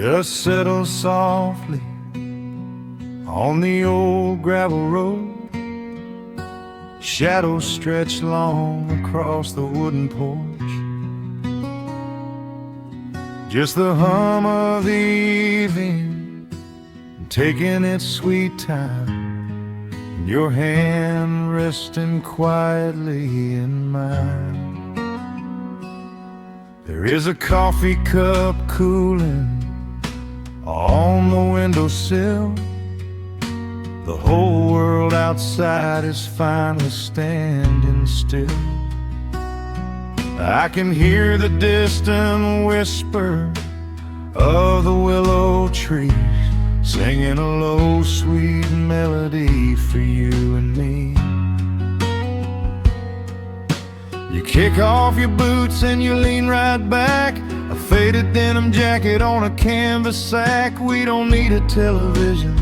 Dust settles softly on the old gravel road. Shadows stretch long across the wooden porch. Just the hum of the evening taking its sweet time, and your hand resting quietly in mine. There is a coffee cup cooling on the windowsill. The whole world outside is finally standing still. I can hear the distant whisper of the willow trees, singing a low, sweet melody for you and me. You kick off your boots and you lean right back, a faded denim jacket on a canvas sack. We don't need a television,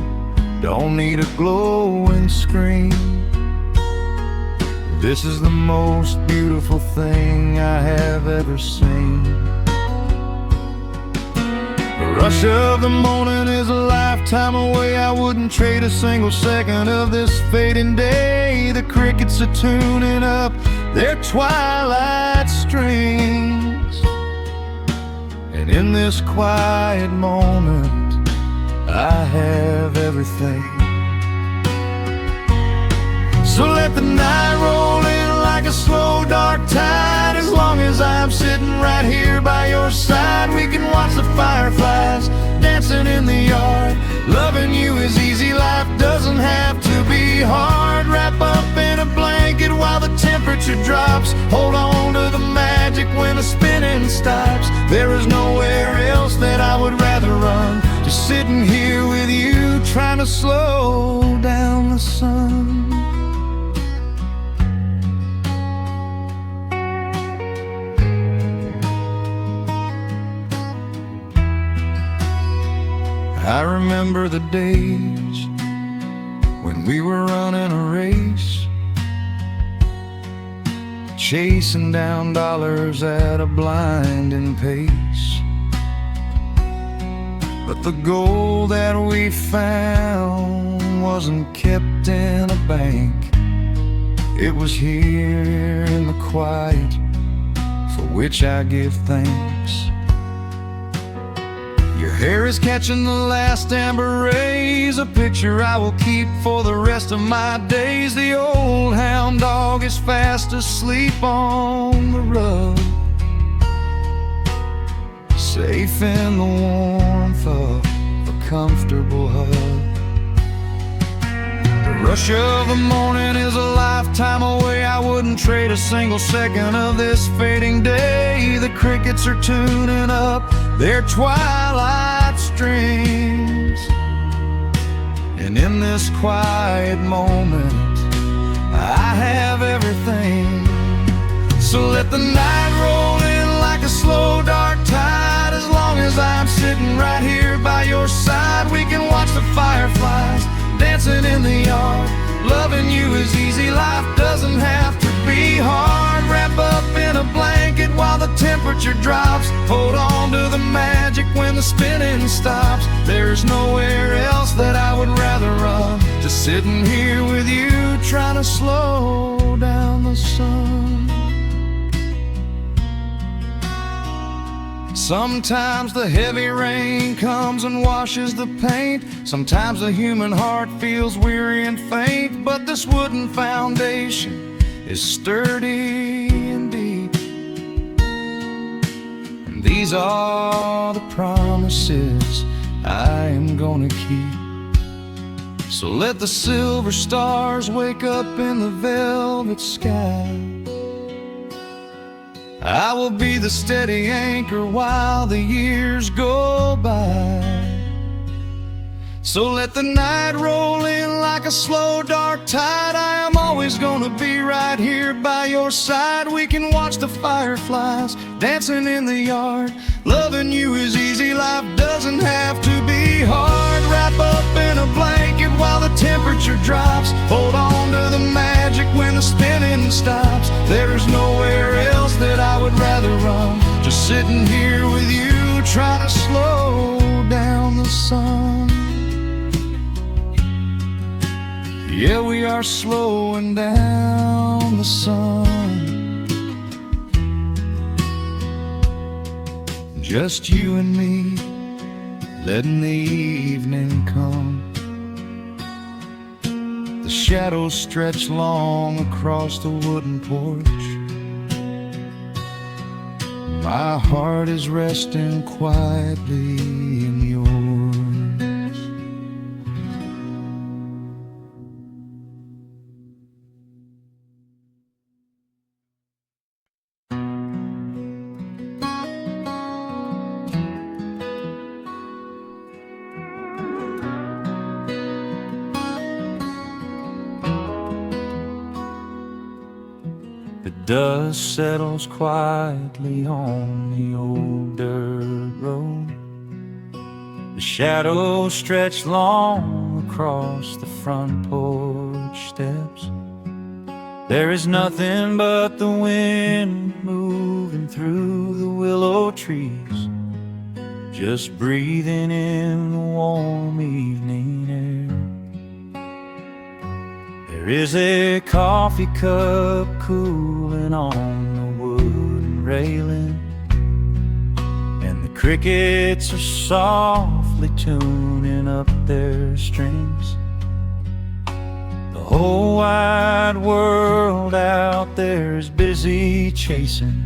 don't need a glowing screen. This is the most beautiful thing I have ever seen. The rush of the morning is a lifetime away. I wouldn't trade a single second of this fading day. The crickets are tuning up their twilight strings, and in this quiet moment I have everything. So let the night roll in like a slow dark tide. As long as I'm sitting right here by your side, we can watch the fireflies dancing in the yard. Loving you is easy, life doesn't have to be hard. Wrap up in a blanket while the temperature drops. Hold on to the magic when the spinning stops. There is nowhere else that I would rather run, just sitting here with you, trying to slow down the sun. I remember the days when we were running a race, chasing down dollars at a blinding pace. But the gold that we found wasn't kept in a bank. It was here in the quiet, for which I give thanks. Your hair is catching the last amber rays, a picture I will keep for the rest of my days. The old hound dog is fast asleep on the rug, safe in the warmth of a comfortable hug. The rush of the morning is a lifetime away. I wouldn't trade a single second of this fading day. The crickets are tuning up their twilight strings, and in this quiet moment I have everything. So let the night roll in like a slow dark tide. As long as I'm sitting right here by your side, we can watch the fireflies dancing in the yard. Loving you is easy, life doesn't have to be hard. Wrap up in a blanket while the temperature drops. Hold on to the magic when the spinning stops. There's nowhere else that I would rather run, just sitting here with you, trying to slow down the sun. Sometimes the heavy rain comes and washes the paint. Sometimes the human heart feels weary and faint. But this wooden foundation is sturdy and deep, and these are the promises I am gonna keep. So let the silver stars wake up in the velvet sky. I will be the steady anchor while the years go by. So let the night roll in like a slow dark tide. I am always gonna be right here by your side. We can watch the fireflies dancing in the yard. Loving you is easy, life doesn't have to be hard. Wrap up in a blanket while the temperature drops. Hold on to the magic when the spinning stops. There's nowhere else that I would rather run, just sitting here with you, trying to slow down sun. Yeah, we are slowing down the sun. Just you and me, letting the evening come. The shadows stretch long across the wooden porch. My heart is resting quietly in yours. The dust settles quietly on the old dirt road. The shadows stretch long across the front porch steps. There is nothing but the wind moving through the willow trees, just breathing in the warm evening air. There is a coffee cup cooling on the wooden railing, and the crickets are softly tuning up their strings. The whole wide world out there is busy chasing,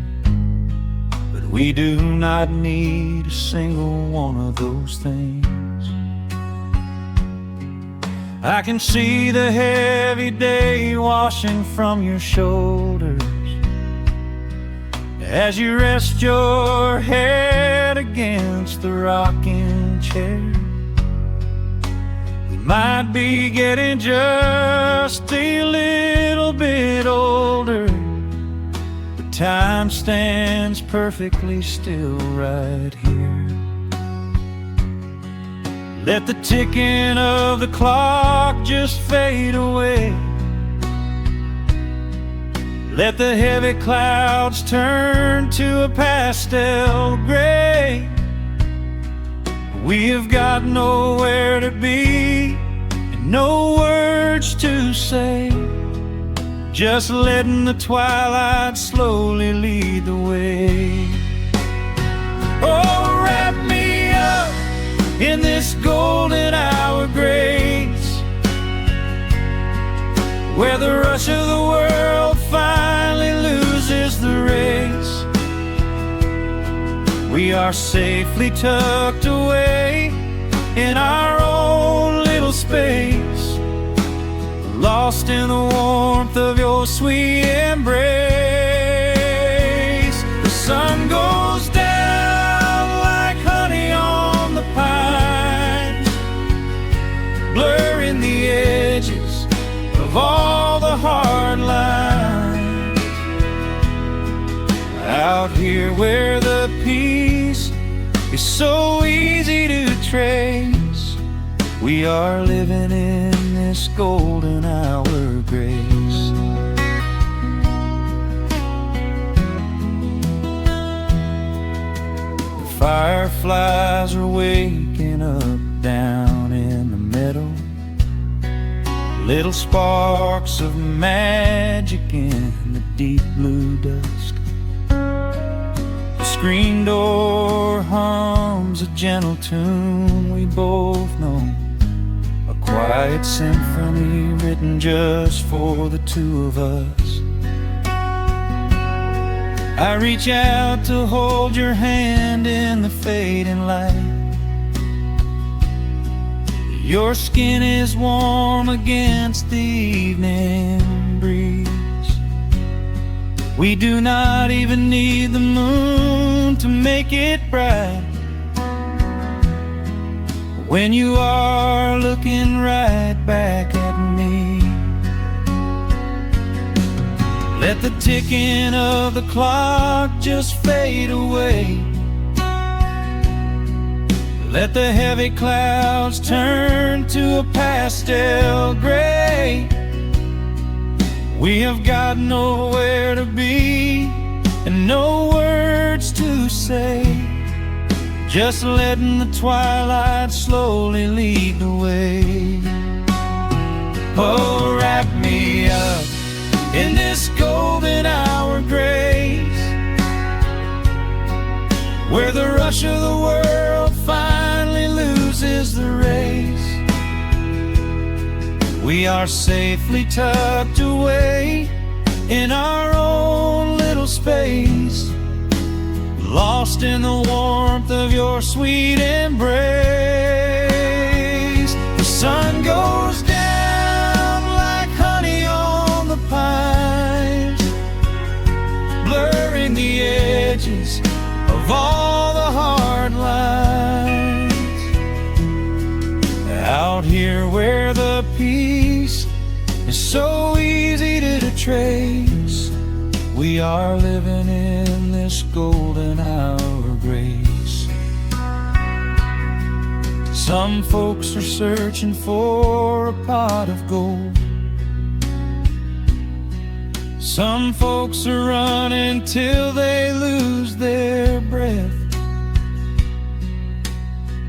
but we do not need a single one of those things. I can see the heavy day washing from your shoulders as you rest your head against the rocking chair. We might be getting just a little bit older, but time stands perfectly still right here. Let the ticking of the clock just fade away. Let the heavy clouds turn to a pastel gray. We have got nowhere to be and no words to say, just letting the twilight slowly lead the way. Oh, wrap me up in this golden hour grace, where the rush of the world finally loses the race. We are safely tucked away in our own little space, lost in the warmth of your sweet embrace. The sun goes down like honey on the pines, blurring the edges of all the hard lines. Out here where the peace is so easy to trace, we are living in this golden hour grace. The fireflies are waking up down in the meadow, little sparks of magic in the deep blue dusk. The screen door hums a gentle tune we both know, a quiet symphony written just for the two of us. I reach out to hold your hand in the fading light. Your skin is warm against the evening breeze. We do not even need the moon to make it bright, when you are looking right back at me. Let the ticking of the clock just fade away. Let the heavy clouds turn to a pastel gray. We have got nowhere to be and no words to say, just letting the twilight slowly lead the way. Oh, wrap me up in this golden hour grace, where the rush of the world finally loses the race. We are safely tucked away in our own little space, lost in the warmth of your sweet embrace. The sun goes down like honey on the pines, blurring the edges of all the hard lines. Out here where the peace is so easy to trace, we are living in this golden hour grace. Some folks are searching for a pot of gold, some folks are running till they lose their breath.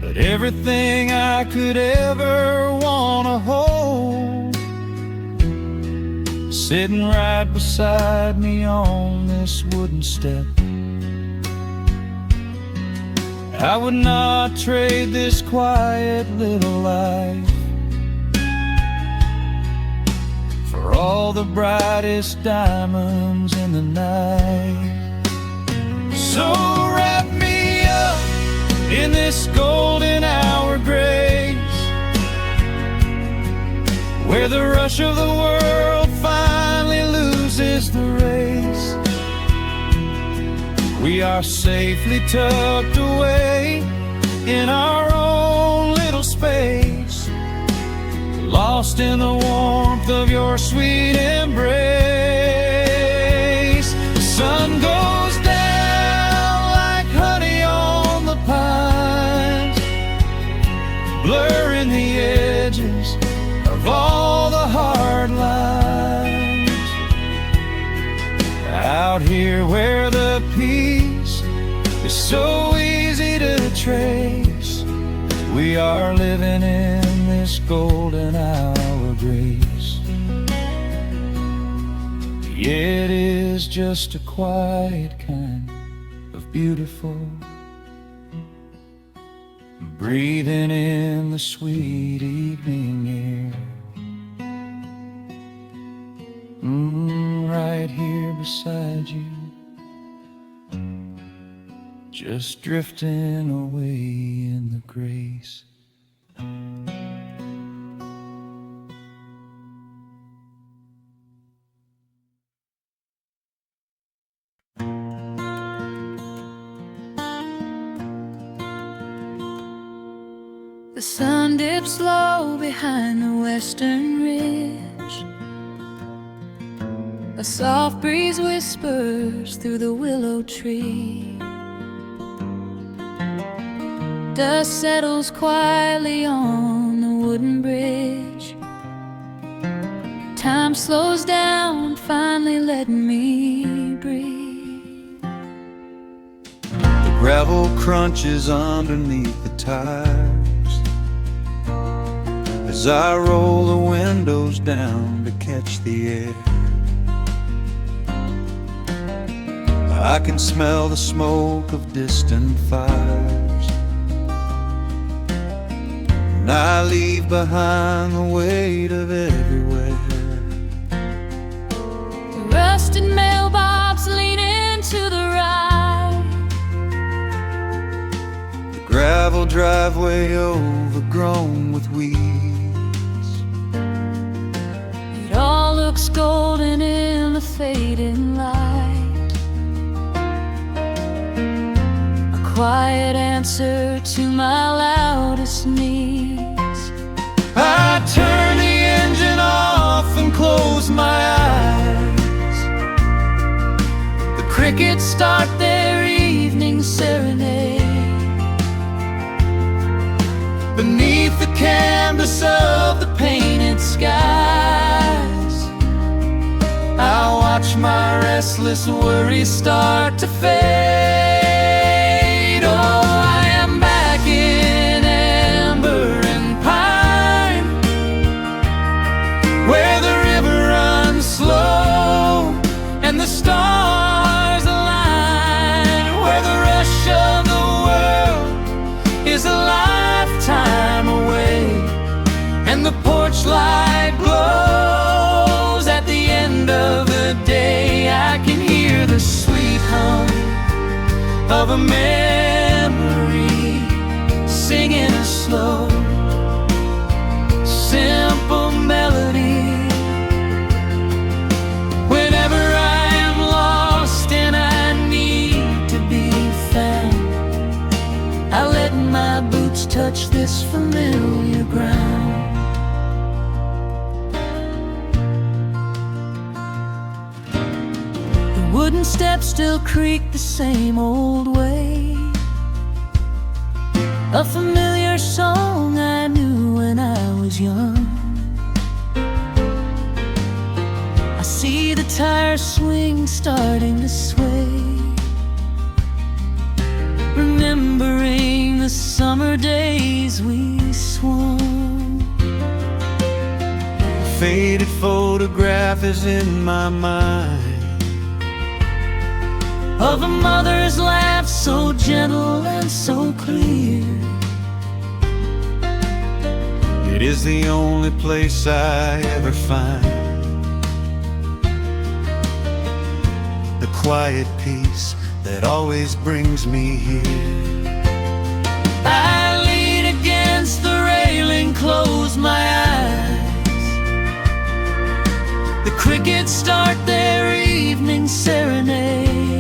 But everything I could ever wanna hold, sitting right beside me on this wooden step. I would not trade this quiet little life for all the brightest diamonds in the night. So wrap me up in this golden hour grace, where the rush of the world finally loses the race. We are safely tucked away in our own little space, lost in the warmth of your sweet embrace. The sun goes down like honey on the pines, blurring the edges of all the hard lines. Out here where the peace is so easy to trace, we are living in this golden hour grace. It is just a quiet kind of beautiful, breathing in the sweet evening air. Right here beside you, just drifting away in the grace. The sun dips low behind the western ridge. A soft breeze whispers through the willow tree. Dust settles quietly on the wooden bridge. Time slows down, finally letting me breathe. The gravel crunches underneath the tires as I roll the windows down to catch the air. I can smell the smoke of distant fires, and I leave behind the weight of everywhere. The rusted mailbox leaning to the right, The gravel driveway overgrown with weeds. it all looks golden in the fading light. Quiet answer to my loudest needs. I turn the engine off and close my eyes. The crickets start their evening serenade. Beneath the canvas of the painted skies, I watch my restless worries start to fade. Oh, I am of a memory, singing a slow, simple melody. Whenever I am lost and I need to be found, I let my boots touch this familiar ground. Wooden steps still creak the same old way, a familiar song I knew when I was young. I see the tire swing starting to sway, remembering the summer days we swung. A faded photograph is in my mind, of a mother's laugh so gentle and so clear. It is the only place I ever find the quiet peace that always brings me here. I lean against the railing, close my eyes. The crickets start their evening serenade.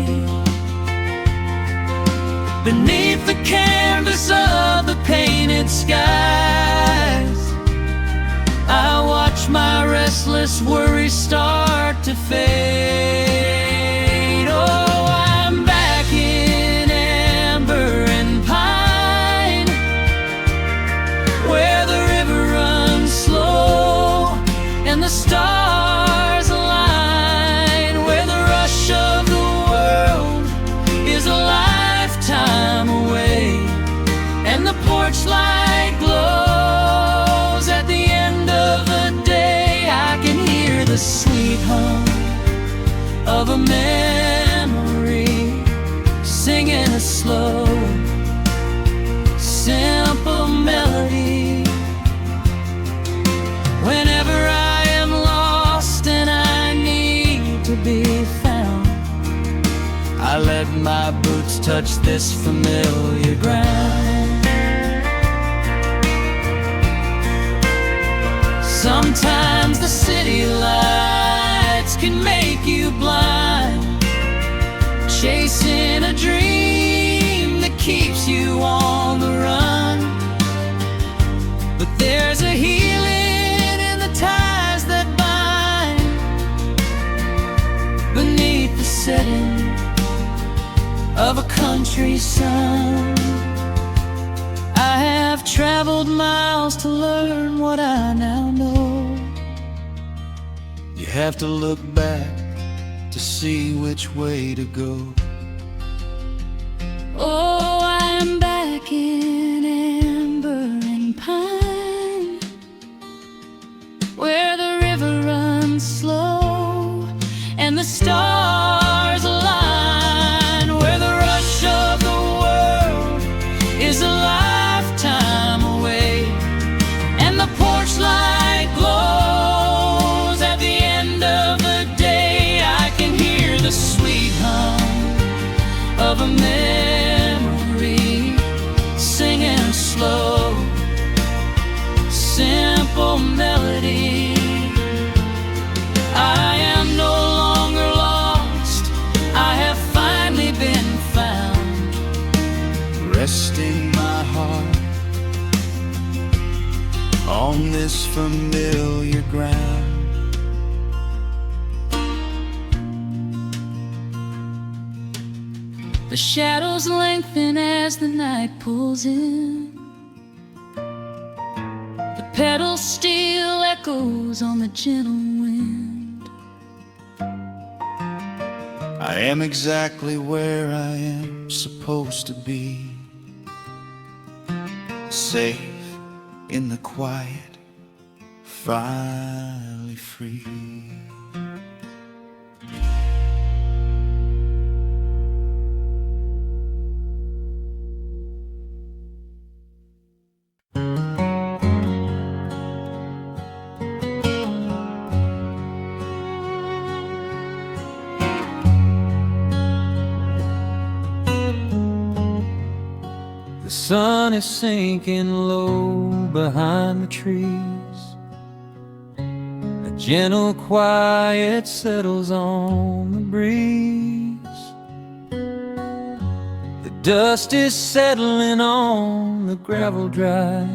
Beneath the canvas of the painted skies, I watch my restless worries start to fade. Oh, I'm back in amber and pine, where the river runs slow and the stars align, where the rush of the world is alive time away, and the porch light glows at the end of the day. I can hear the sweet hum of a memory, singing a slow, simple melody. Whenever I am lost and I need to be found, I let my boots touch this familiar ground. Sometimes the city lights can make you blind, chasing a dream that keeps you on the run. But there's a healing in the ties that bind beneath the setting of a country sun. I have traveled miles to learn what I now know. You have to look back to see which way to go. Oh, I am back in amber and pine, where the river runs slow and the stars align, where the rush of the world is a lifetime away, and the porch light glows at the end of the day. I can hear the sweet hum of a memory, singing a slow, simple melody. I am no longer lost, I have finally been found, resting my heart on this familiar ground. The shadows lengthen as the night pulls in. The pedal steel echoes on the gentle wind. I am exactly where I am supposed to be, safe in the quiet, finally free. sun is sinking low behind the trees. A gentle quiet settles on the breeze. The dust is settling on the gravel drive.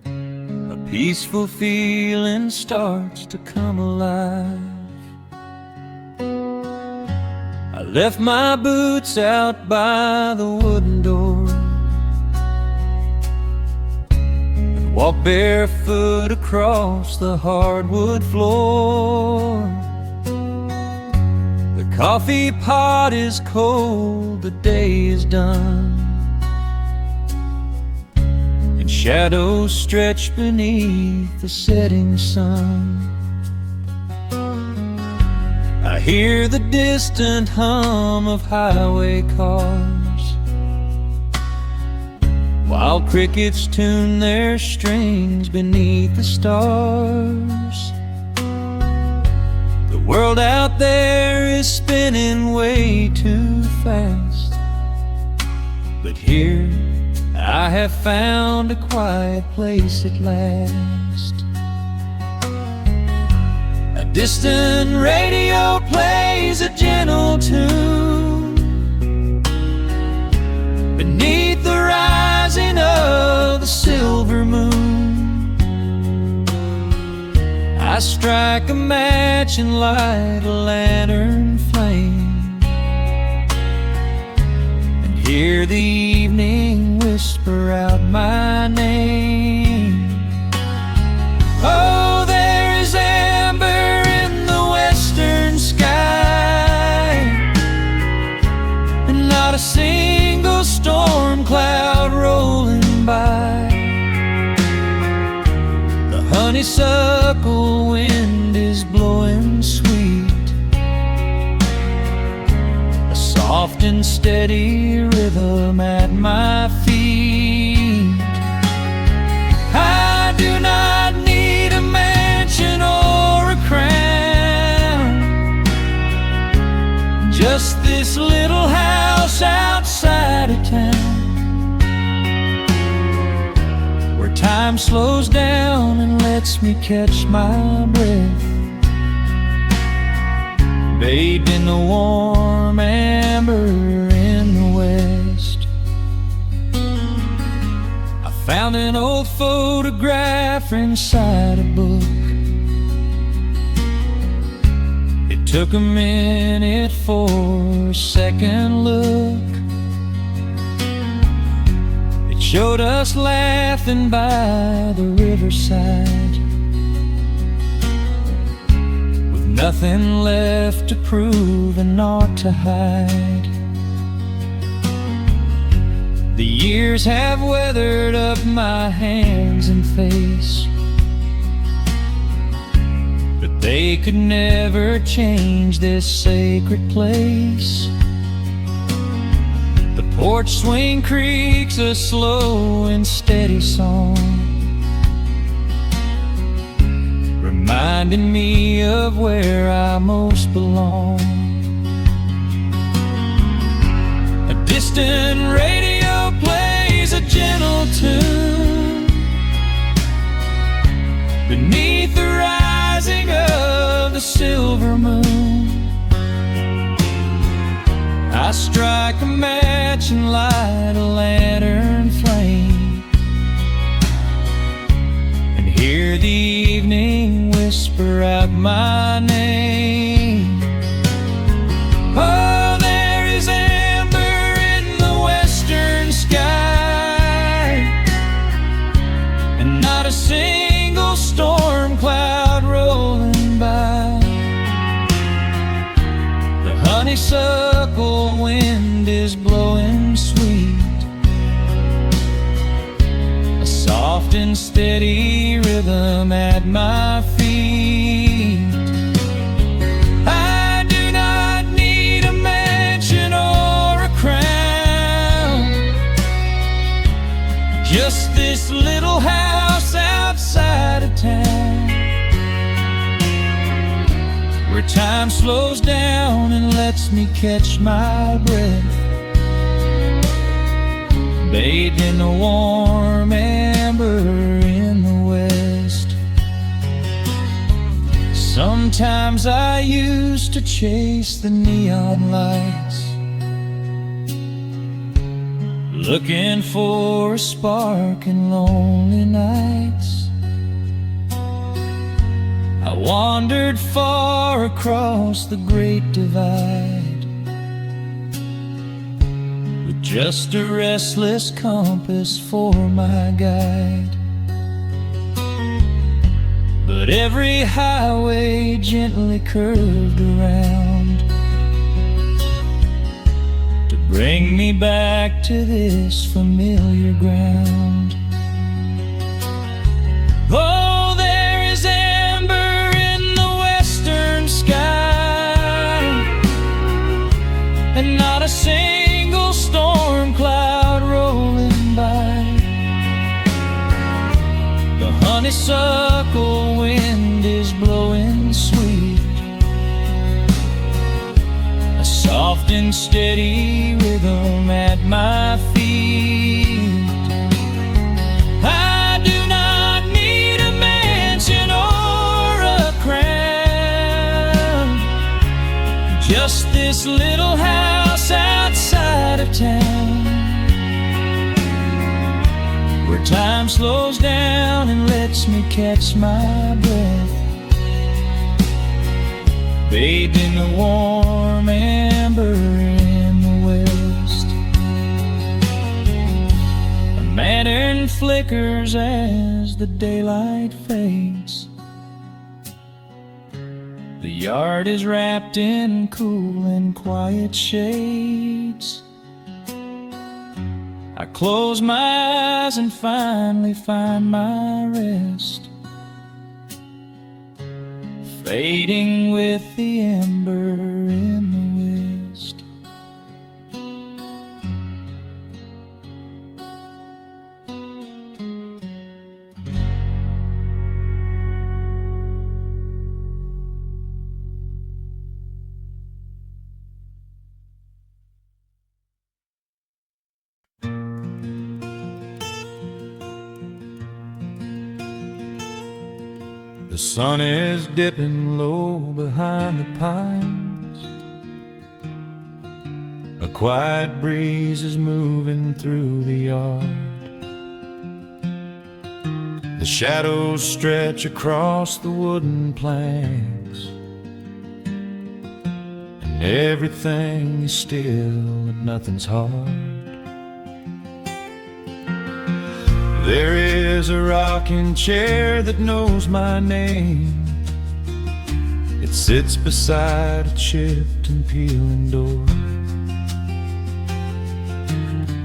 A peaceful feeling starts to come alive. I left my boots out by the wooden door and walked barefoot across the hardwood floor. The coffee pot is cold, the day is done, and shadows stretch beneath the setting sun. I hear the distant hum of highway cars, while crickets tune their strings beneath the stars. The world out there is spinning way too fast, but here I have found a quiet place at last. A distant radio plays a gentle tune beneath the rising of the silver moon. I strike a match and light a lantern flame, and hear the evening whisper out my name. Oh, there is amber in the western sky, and not a single storm cloud rolling by. The honeysuckle wind is blowing sweet, a soft and steady rhythm at my feet. I do not need a mansion or a crown, just this little house outside of town, where time slows down and lets me catch my breath, bathed in the warm amber in the west. I found an old photograph inside a book. It took a minute for a second look. It showed us laughing by the riverside, with nothing left to prove and naught to hide. The years have weathered up my hands and face, but they could never change this sacred place. The porch swing creaks a slow and steady song, reminding me of where I most belong. A distant radio plays a gentle tune beneath the rising of the silver moon. I strike a match and light a lantern flame, and hear the evening whisper out my name. Oh, there is amber in the western sky, and not a single storm cloud rolling by. The honeysuckle wind is blowing sweet, a soft and steady rhythm at my feet. I do not need a mansion or a crown, just this little house outside of town, where time slows down and lets me catch my breath, bathed in the warm amber in the west. Sometimes I used to chase the neon lights, looking for a spark in lonely nights. I wandered far across the great divide, with just a restless compass for my guide. But every highway gently curved around to bring me back to this familiar ground. Oh, there is amber in the western sky, and not a single storm cloud rolling by. The honeysuckle wind is blowing sweet, a soft and steady rhythm at my feet. I do not need a mansion or a crown, just this little house outside of town, where time slows down and lets me catch my breath, bathed in the warm amber in the west. A lantern flickers as the daylight fades. The yard is wrapped in cool and quiet shades. I close my eyes and finally find my rest, fading with the ember in the west. The sun is dipping low behind the pines. A quiet breeze is moving through the yard. The shadows stretch across the wooden planks, and everything is still and nothing's hard. There is a rocking chair that knows my name. It sits beside a chipped and peeling door.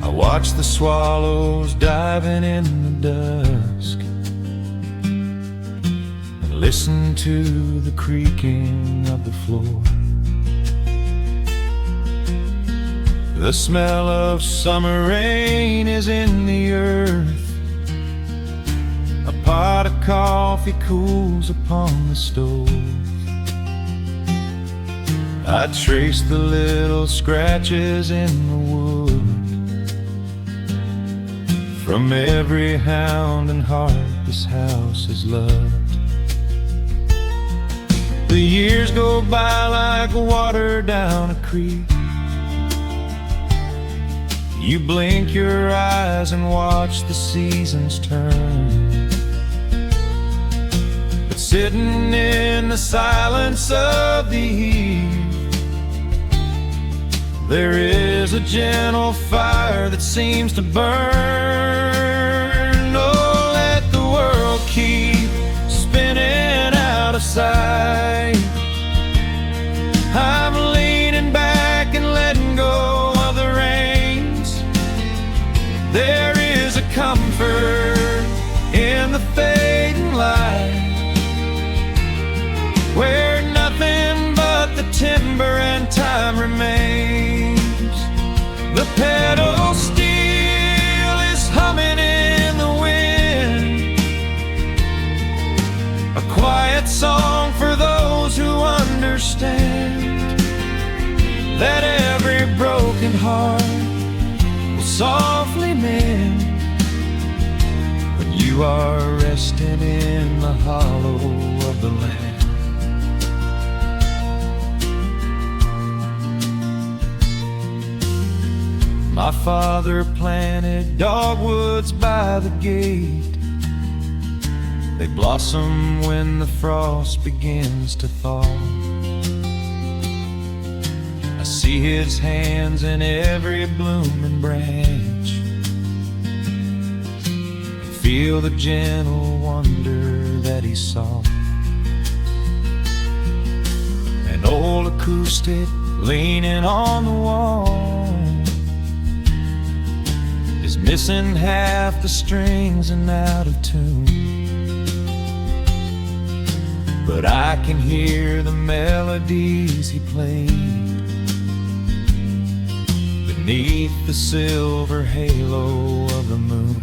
I watch the swallows diving in the dusk, and listen to the creaking of the floor. The smell of summer rain is in the earth. A pot of coffee cools upon the stove. I trace the little scratches in the wood from every hound and heart this house has loved. The years go by like water down a creek. You blink your eyes and watch the seasons turn. But sitting in the silence of the eve, there is a gentle fire that seems to burn. Oh, let the world keep spinning out of sight. I'm leaning back and letting go of the reins. There is a comfort in the fading light, where nothing but the timber and time remains. The pedal steel is humming in the wind, a quiet song for those who understand that every broken heart will softly mend when you are resting in the hollow of the land. My father planted dogwoods by the gate. They blossom when the frost begins to thaw. I see his hands in every blooming branch, and feel the gentle wonder that he saw. An old acoustic leaning on the wall is missing half the strings and out of tune, but I can hear the melodies he played beneath the silver halo of the moon.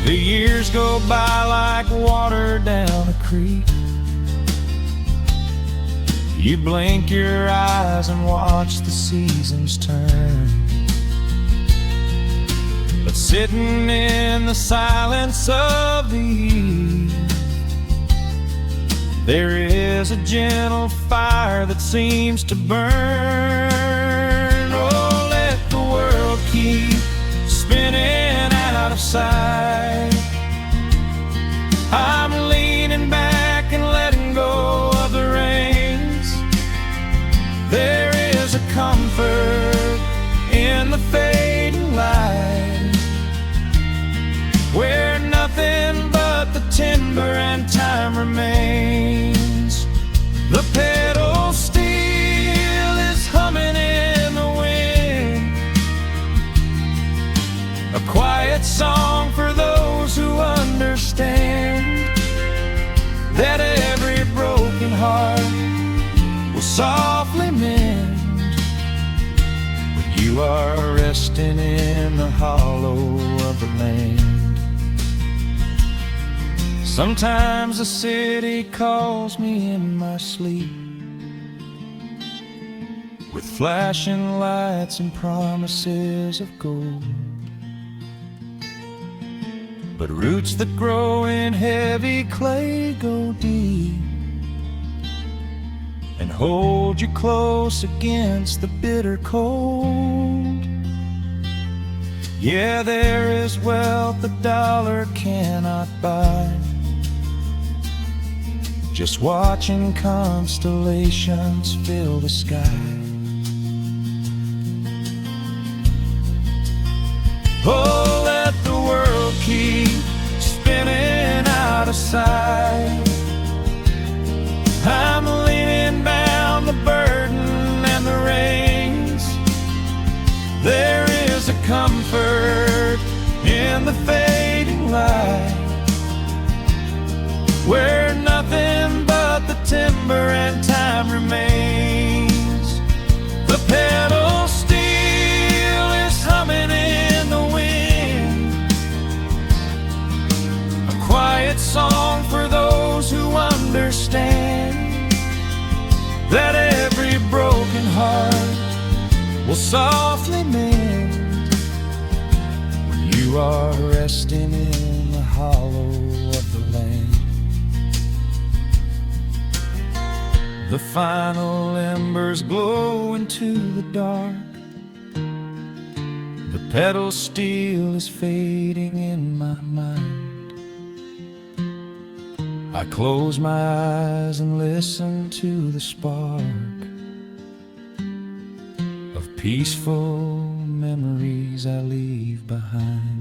The years go by like water down a creek. You blink your eyes and watch the seasons turn, but sitting in the silence of the eve, there is a gentle fire that seems to burn. Oh, let the world keep spinning out of sight. I'm leaning back and letting go of the reins. There is a comfort in the fading light, where nothing but the timber and time remains. The pedal steel is humming in the wind, a quiet song for those who understand that every broken heart will softly mend when you are resting in the hollow of the land. Sometimes the city calls me in my sleep, with flashing lights and promises of gold, but roots that grow in heavy clay go deep and hold you close against the bitter cold. Yeah, there is wealth a dollar cannot buy, just watching constellations fill the sky. Oh, let the world keep spinning out of sight. I'm laying down the burden and the reins. There is a comfort in the fading light, where nothing but the timber and time remains. The pedal steel is humming in the wind, a quiet song for those who understand that every broken heart will softly mend when you are resting in the hollow of the land. The final embers glow into the dark. The pedal steel is fading in my mind. I close my eyes and listen to the spark of peaceful memories I leave behind.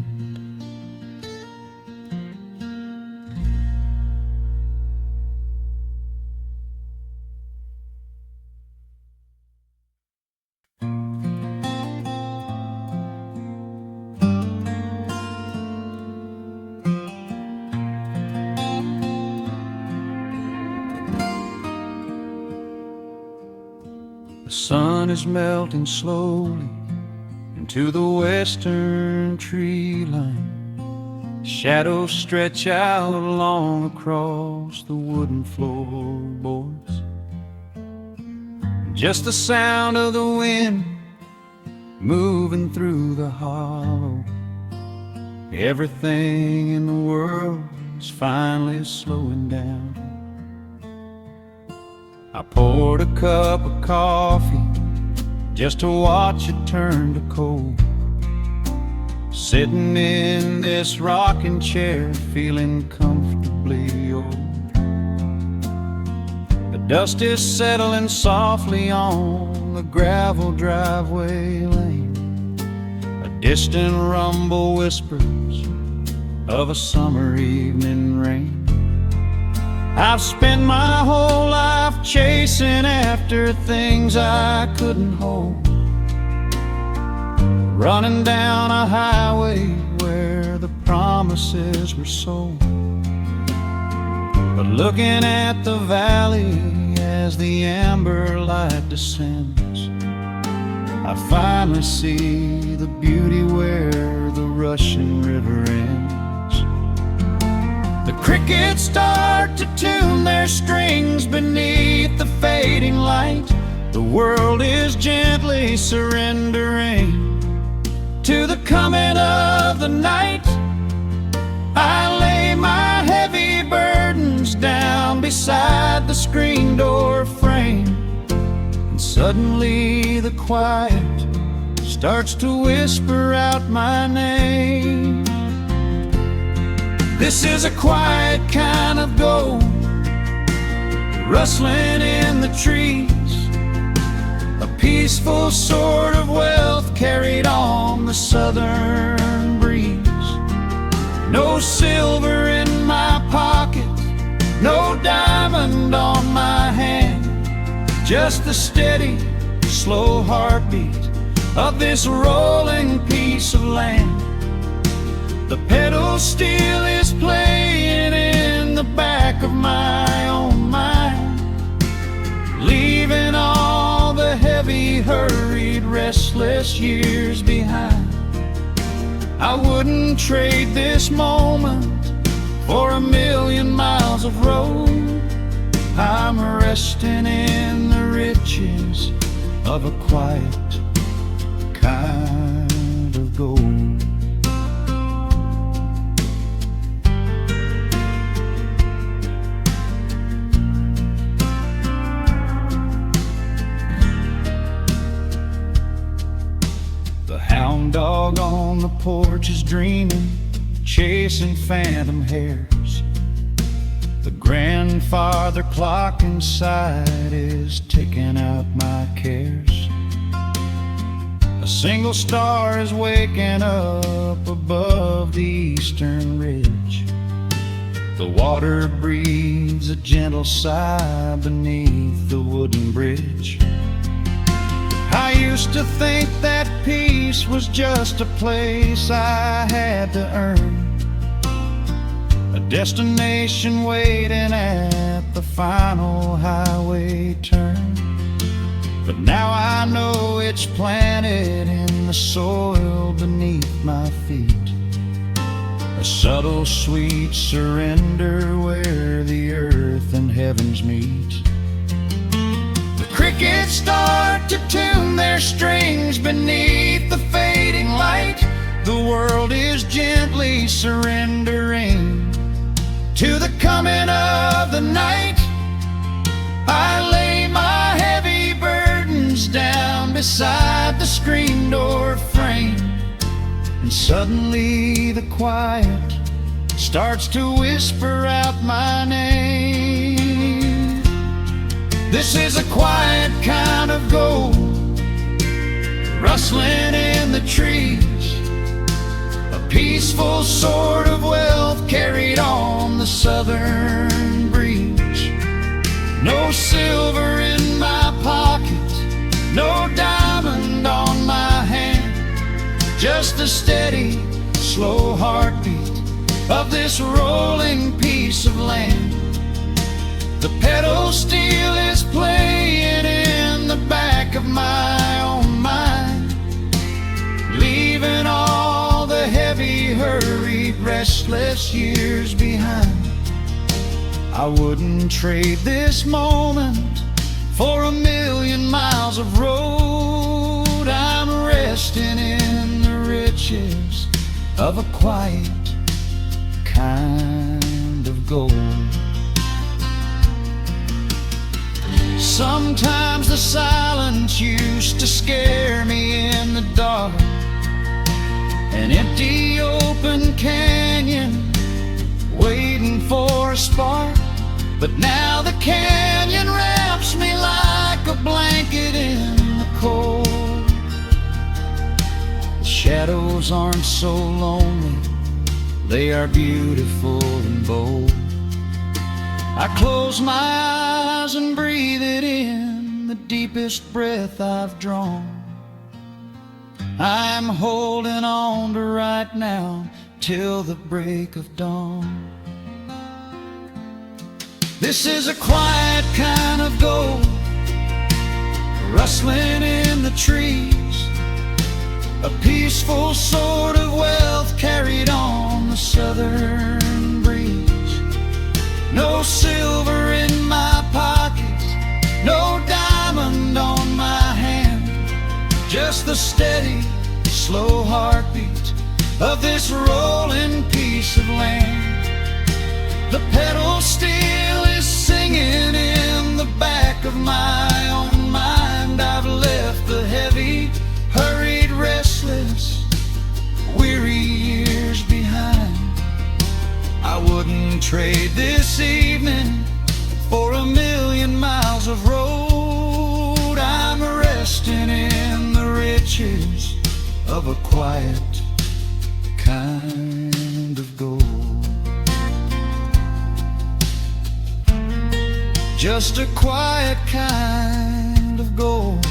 The sun is melting slowly into the western tree line. Shadows stretch out long across the wooden floorboards. Just the sound of the wind moving through the hollow. Everything in the world is finally slowing down. I poured a cup of coffee just to watch it turn to cold. Sitting in this rocking chair, feeling comfortably old. The dust is settling softly on the gravel driveway lane. A distant rumble whispers of a summer evening rain. I've spent my whole life chasing after things I couldn't hold, running down a highway where the promises were sold. But looking at the valley as the amber light descends, I finally see the beauty where the rushing river ends. The crickets start to tune their strings beneath the fading light. The world is gently surrendering to the coming of the night. I lay my heavy burdens down beside the screen door frame, and suddenly the quiet starts to whisper out my name. This is a quiet kind of gold, rustling in the trees, a peaceful sort of wealth carried on the southern breeze. No silver in my pocket, no diamond on my hand, just the steady, slow heartbeat of this rolling piece of land. The pedal steel is playing in the back of my own mind, leaving all the heavy, hurried, restless years behind. I wouldn't trade this moment for 1,000,000 miles of road. I'm resting in the riches of a quiet kind of gold. Hound dog on the porch is dreaming, chasing phantom hares. The grandfather clock inside is ticking out my cares. A single star is waking up above the eastern ridge. The water breathes a gentle sigh beneath the wooden bridge. I used to think that peace was just a place I had to earn, a destination waiting at the final highway turn. But now I know it's planted in the soil beneath my feet, a subtle sweet surrender where the earth and heavens meet. Crickets start to tune their strings beneath the fading light. The world is gently surrendering to the coming of the night. I lay my heavy burdens down beside the screen door frame, and suddenly the quiet starts to whisper out my name. This is a quiet kind of gold, rustling in the trees, a peaceful sort of wealth carried on the southern breeze. No silver in my pocket, no diamond on my hand, just the steady, slow heartbeat of this rolling piece of land. The pedal steel is playing in the back of my own mind, leaving all the heavy, hurried, restless years behind. I wouldn't trade this moment for 1,000,000 miles of road. I'm ready resting in the riches of a quiet kind of gold. Sometimes the silence used to scare me in the dark, an empty open canyon waiting for a spark. But now the canyon wraps me like a blanket in the cold. The shadows aren't so lonely, they are beautiful and bold. I close my eyes and breathe it in, the deepest breath I've drawn. I'm holding on to right now till the break of dawn. This is a quiet kind of gold, rustling in the trees, a peaceful sort of wealth carried on the southern breeze. No silver in my pockets, no diamond on my hand, just the steady, slow heartbeat of this rolling piece of land. The pedal steel is singing in the back of my own mind. I've left the heavy, hurried, restless, weary years behind. I wouldn't trade this evening for 1,000,000 miles of road. I'm resting in the riches of a quiet kind of gold. Just a quiet kind of gold.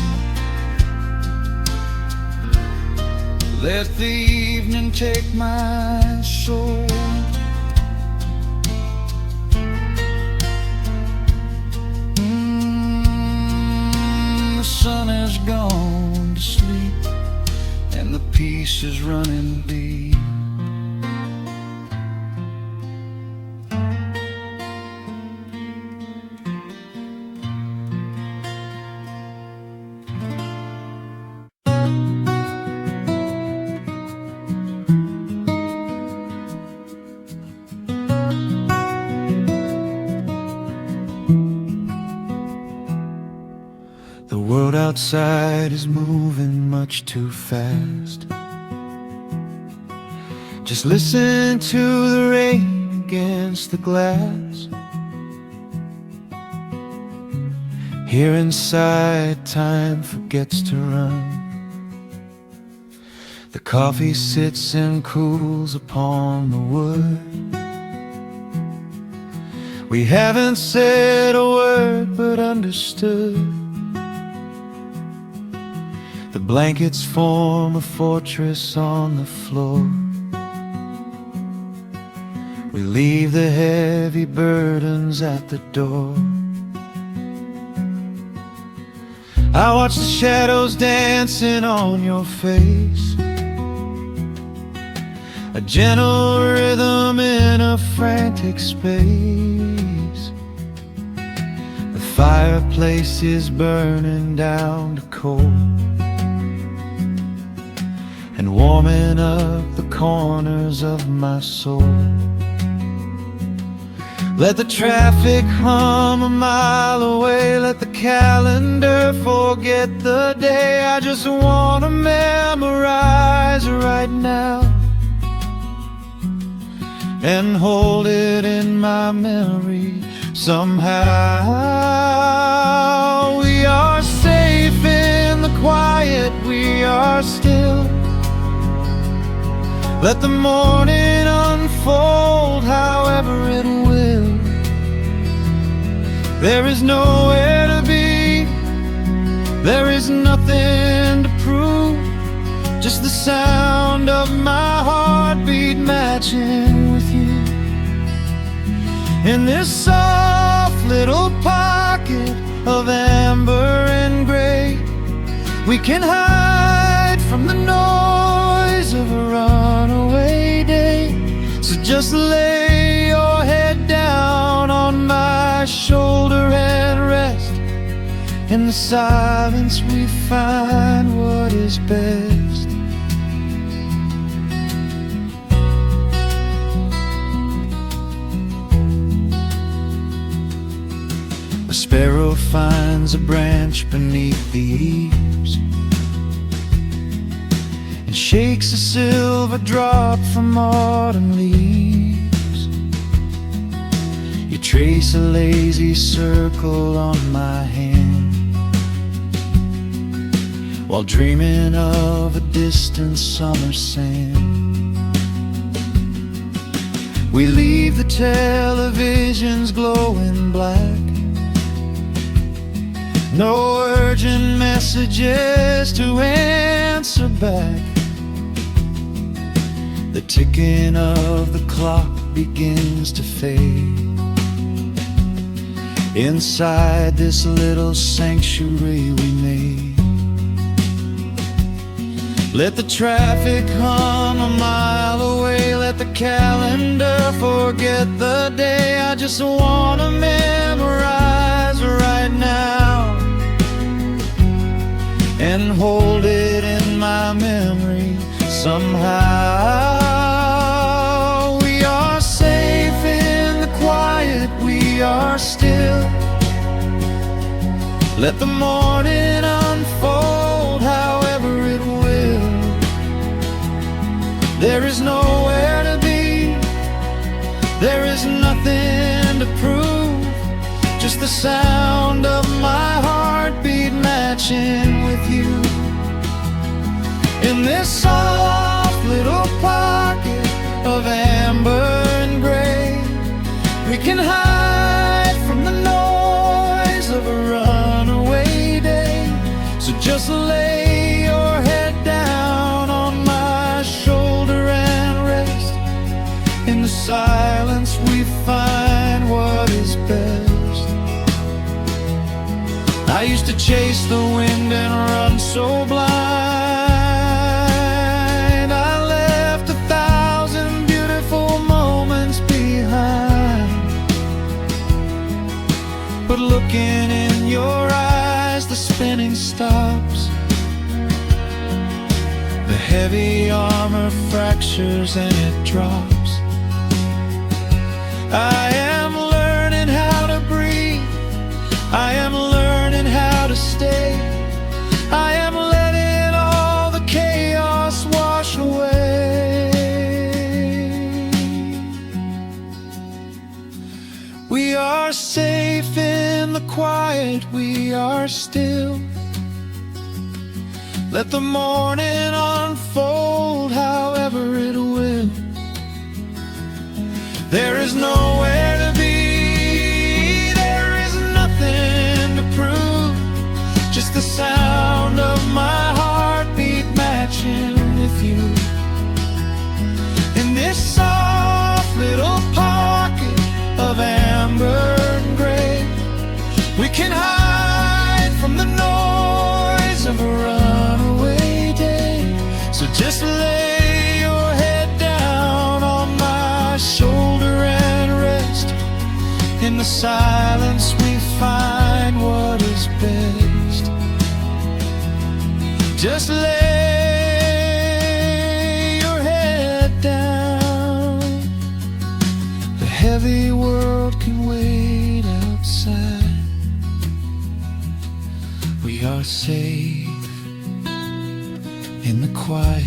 Let the evening take my soul. The sun has gone to sleep and the peace is running deep. The world outside is moving much too fast. Just listen to the rain against the glass. Here inside, time forgets to run. The coffee sits and cools upon the wood. We haven't said a word but understood. The blankets form a fortress on the floor. We leave the heavy burdens at the door. I watch the shadows dancing on your face, a gentle rhythm in a frantic space. The fireplace is burning down to coal and warming up the corners of my soul. Let the traffic hum a mile away, let the calendar forget the day. I just want to memorize right now and hold it in my memory somehow. We are safe in the quiet, we are still. Let the morning unfold however it will. There is nowhere to be, there is nothing to prove, just the sound of my heartbeat matching with you. In this soft little pocket of amber and gray, we can hide from the noise of a runaway day. So just lay your head down on my shoulder and rest. In the silence we find what is best. A sparrow finds a branch beneath the eaves and shakes a silver drop from autumn leaves. You trace a lazy circle on my hand while dreaming of a distant summer sand. We leave the televisions glowing black. No urgent messages to answer back. The ticking of the clock begins to fade. Inside this little sanctuary we made. Let the traffic hum a mile away. Let the calendar forget the day. I just wanna memorize right now and hold it in my memory somehow. We are safe in the quiet, we are still. Let the morning unfold however it will. There is nowhere to be, there is nothing to prove, just the sound of my heartbeat matching with you. In this soft little pocket of amber and gray, we can hide from the noise of a runaway day. So just lay your head down on my shoulder and rest. In the silence we find what is best. I used to chase the wind and run so blind. I left 1,000 beautiful moments behind. But looking in your eyes, the spinning stops. The heavy armor fractures and it drops. I am learning how to breathe. I am learning how to stay. I am letting all the chaos wash away. We are safe in the quiet, we are still. Let the morning unfold however it will. There is nowhere to be, there is nothing to prove, just the sound of my heartbeat matching with you. In this soft little pocket of amber and gray, we can hide from the noise of a runaway day. So just lay your head down on my shoulder and rest. In the silence we find what is best. Just lay your head down. The heavy world can wait outside. We are safe in the quiet.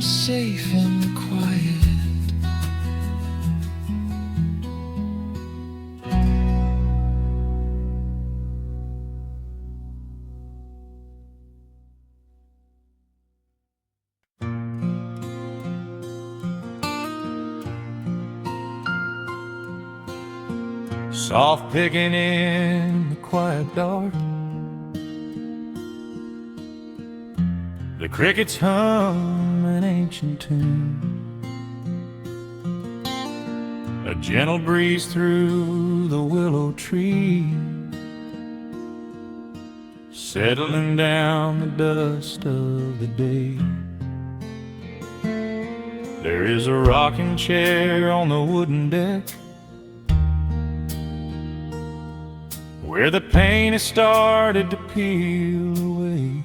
Safe in the quiet. Soft picking in the quiet dark. The crickets hum an ancient tune. A gentle breeze through the willow tree, settling down the dust of the day. There is a rocking chair on the wooden deck, where the paint has started to peel away.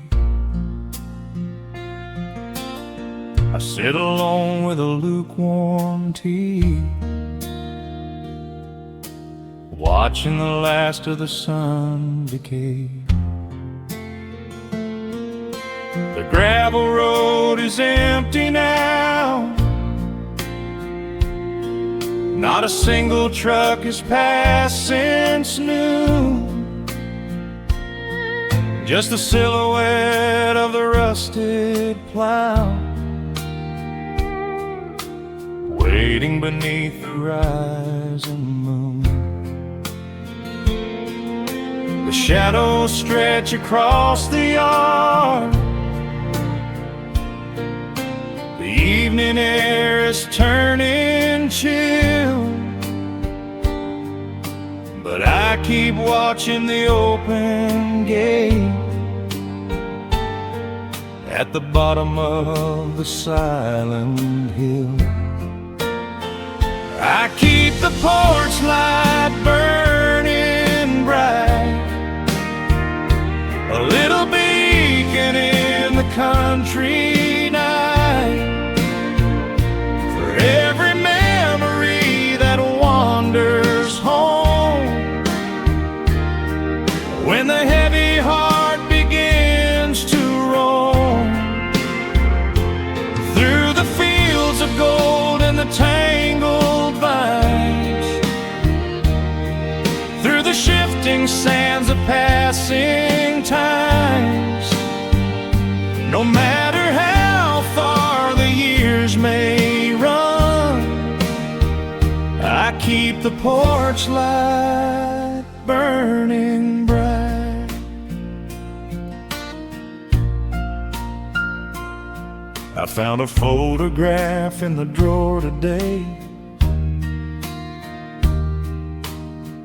I sit alone with a lukewarm tea, watching the last of the sun decay. The gravel road is empty now, not a single truck has passed since noon. Just the silhouette of the rusted plow, waiting beneath the rising moon. The shadows stretch across the yard, the evening air is turning chill, but I keep watching the open gate at the bottom of the silent hill. I keep the porch light burning bright, a little beacon in the country night, for every memory that wanders home. When the heavy heart begins to roam through the fields of gold and the tangled vines, through the shifting sands of passing times, no matter how far the years may run, I keep the porch light burning bright. I found a photograph in the drawer today,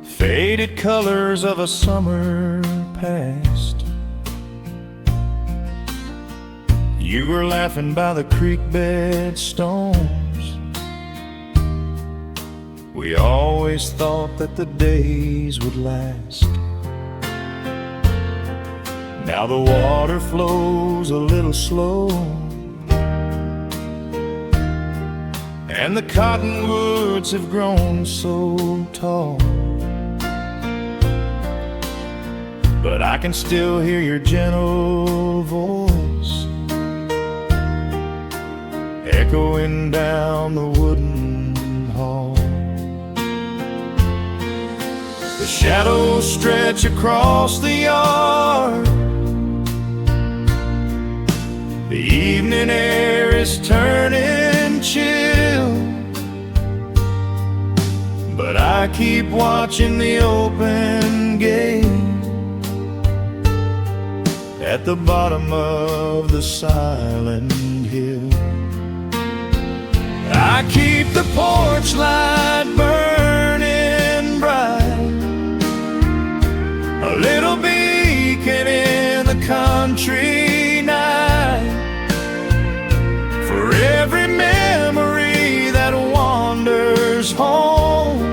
faded colors of a summer past. You were laughing by the creek bed stones. We always thought that the days would last. Now the water flows a little slow, and the cottonwoods have grown so tall, but I can still hear your gentle voice echoing down the wooden hall. The shadows stretch across the yard, the evening air is turning chill, but I keep watching the open gate at the bottom of the silent hill. I keep the porch light burning bright, a little beacon in the country night, for every memory that wanders home.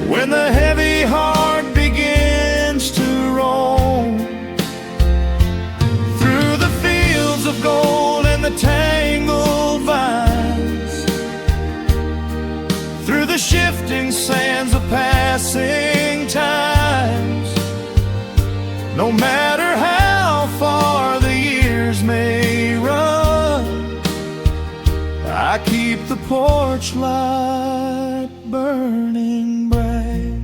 When the heavy heart begins to roam through the fields of gold and the tangled vines, through the shifting sands of passing times, no matter how far the years may run, I keep the porch light burning bright.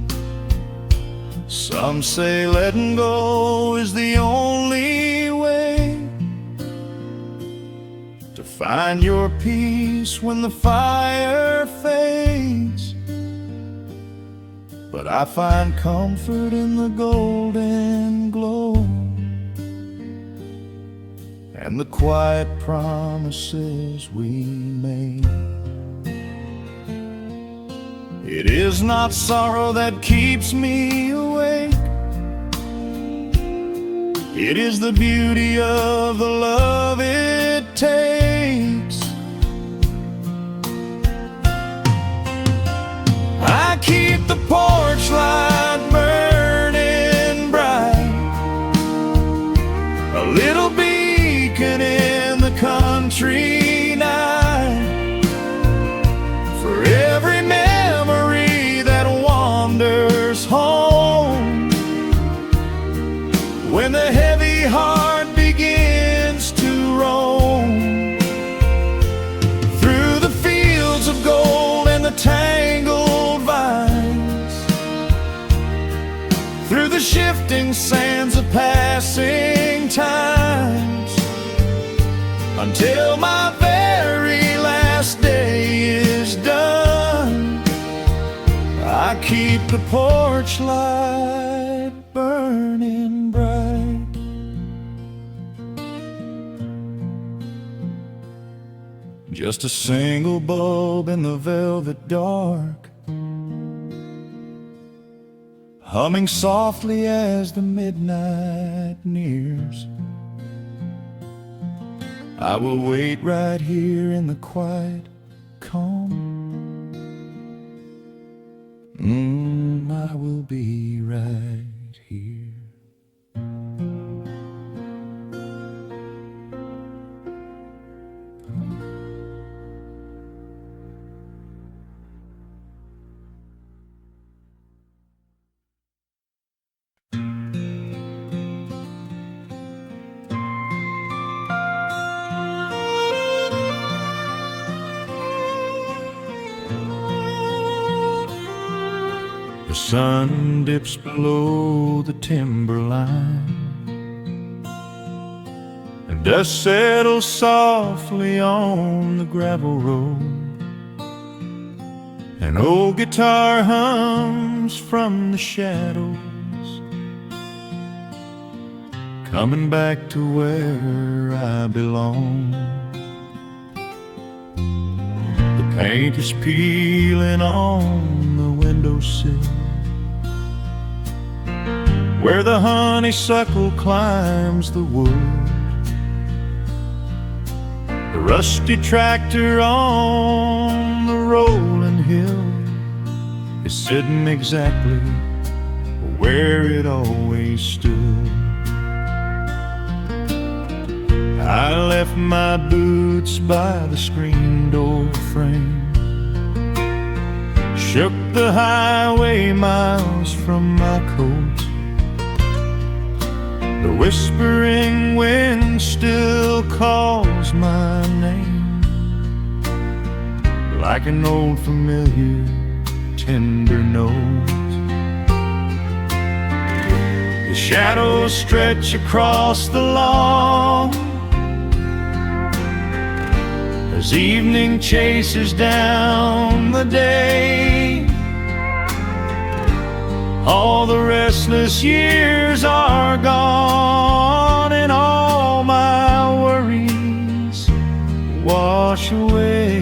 Some say letting go is the only way to find your peace when the fire fades, but I find comfort in the golden glow and the quiet promises we made. It is not sorrow that keeps me awake, it is the beauty of the love it takes. I keep the porch light wintry night, for every memory that wanders home, when the heavy heart begins to roam through the fields of gold and the tangled vines, through the shifting sands of passing times, until my very last day is done. I keep the porch light burning bright. Just a single bulb in the velvet dark, humming softly as the midnight nears. I will wait right here in the quiet calm. I will be right here. The sun dips below the timberline, and dust settles softly on the gravel road. An old guitar hums from the shadows, coming back to where I belong. The paint is peeling on the windowsill, where the honeysuckle climbs the wood. The rusty tractor on the rolling hill is sitting exactly where it always stood. I left my boots by the screen door frame, shook the highway miles from my coat. The whispering wind still calls my name, like an old familiar tender note. The shadows stretch across the lawn as evening chases down the day. All the restless years are gone, and all my worries wash away.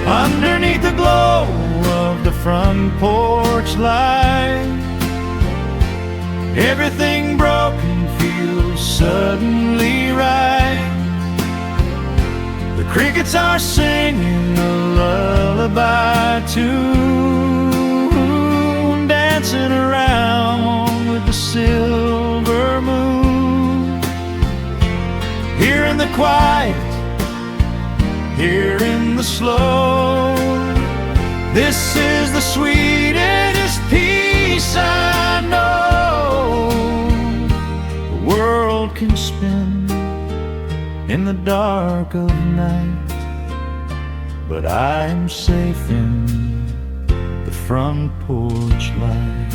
Underneath the glow of the front porch light, everything broken feels suddenly right. The crickets are singing a lullaby tune, dancing around with the silver moon. Here in the quiet, here in the slow, this is the sweetest peace I know. The world can spin in the dark of night, but I am safe in the front porch light.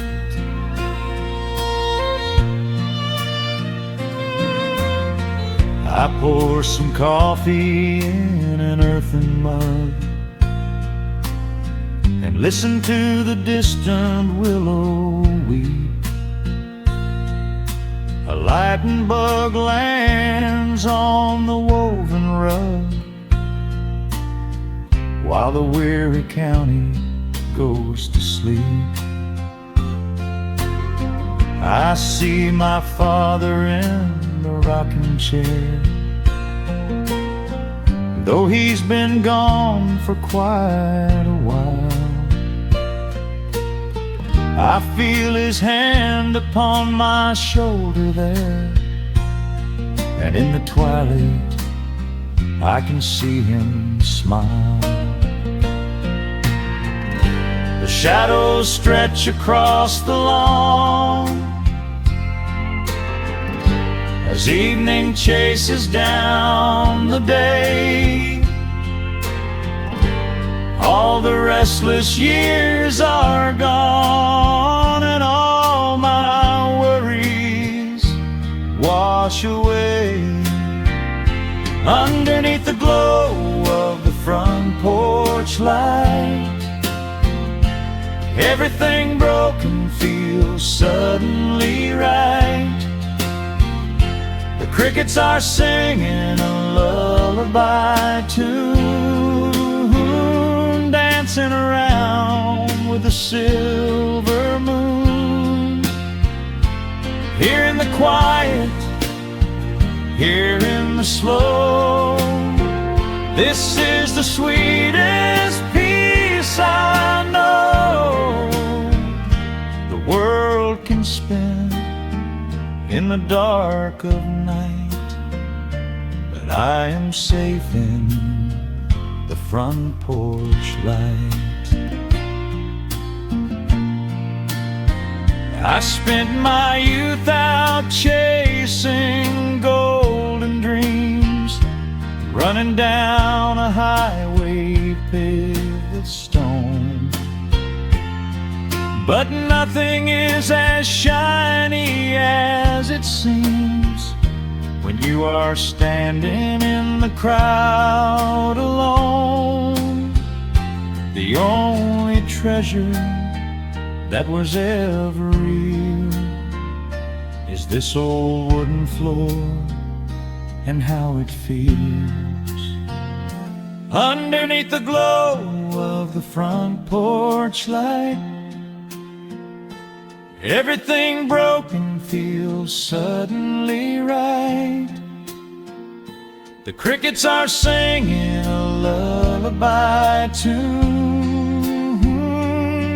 I pour some coffee in an earthen mug and listen to the distant willow weep. A lightning bug lands on the woven rug, while the weary county goes to sleep. I see my father in the rocking chair, though he's been gone for quite a while. I feel his hand upon my shoulder there, and in the twilight I can see him smile. The shadows stretch across the lawn as evening chases down the day. All the restless years are gone, and all my worries wash away. Underneath the glow of the front porch light, everything broken feels suddenly right. The crickets are singing a lullaby tune, dancing around with the silver moon. Here in the quiet, here in the slow, this is the sweetest peace I know. The world can spin in the dark of night, but I am safe in the front porch light. I spent my youth out chasing golden dreams, running down a highway paved with stone. But nothing is as shiny as it seems when you are standing in the crowd alone. The only treasure that was ever real is this old wooden floor and how it feels. Underneath the glow of the front porch light, everything broken feels suddenly right. The crickets are singing a lullaby tune,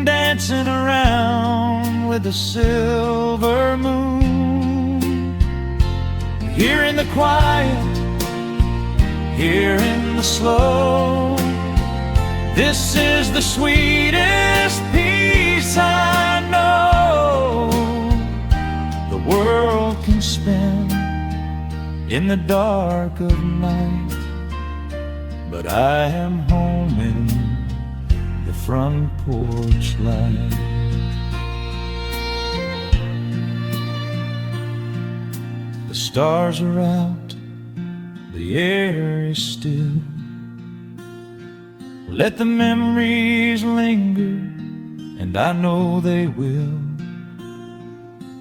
dancing around with the silver moon. Here in the quiet, here in the slow, this is the sweetest peace I know. The world can spin in the dark of night, but I am home in the front porch light. The stars are out, the air is still. Let the memories linger, and I know they will.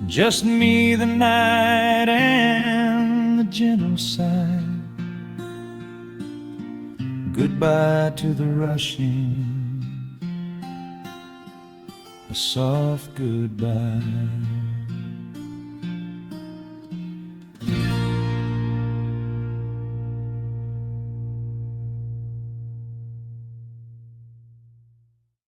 Just me, the night, and the gentle sigh. Goodbye to the rushing, a soft goodbye.